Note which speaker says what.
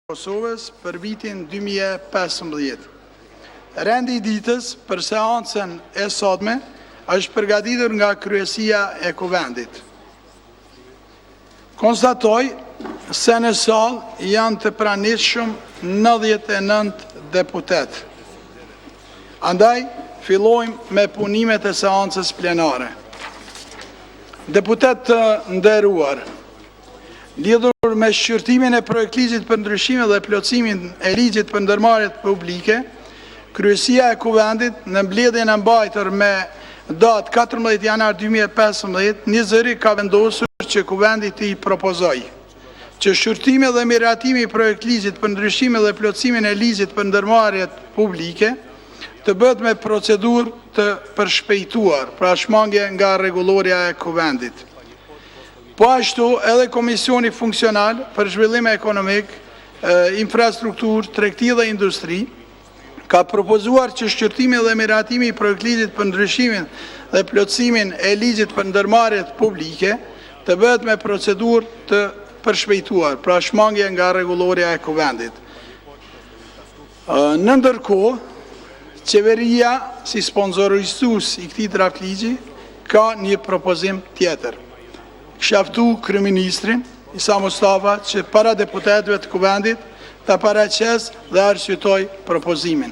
Speaker 1: Kosovës për vitin 2015. Rendi i ditës për seancën e sotme është përgatitur nga Kryesia e Kuvendit. Konstatoj se në sallë janë të pranishëm 99 deputet. Andaj, fillojmë me punimet e seancës plenare. Deputet të nderuar, lidhur me shqyrtimin e projektligjit për ndryshimin dhe plotësimin e ligjit për ndërmarrjet publike, Kryesia e Kuvendit në mbledhjen e mbajtur me datë 14 janar 2015, një zëri ka vendosur që Kuvendi t'i propozoj që shqyrtimi dhe miratimi i projektligjit për ndryshimin dhe plotësimin e ligjit për ndërmarrjet publike të bëhet me procedurë të përshpejtuar, pra shmangje nga rregulloria e Kuvendit. Po ashtu edhe Komisioni Funksional për Zhvillim Ekonomik, Infrastrukturë, Tregti dhe Industri ka propozuar që shqyrtimi dhe miratimi i projektligjit për ndryshimin dhe plotësimin e ligjit për ndërmarrjet publike të bëhet me procedurë të përshpejtuar, pra shmangje nga rregulloria e Kuvendit. Në ndërkohë, qeveria si sponsorues i këtij draftligji ka një propozim tjetër. Kisha ftu kryeministrin Isa Mustafa që para deputetëve të Kuvendit ta paraqesë dhe arsyetoj propozimin.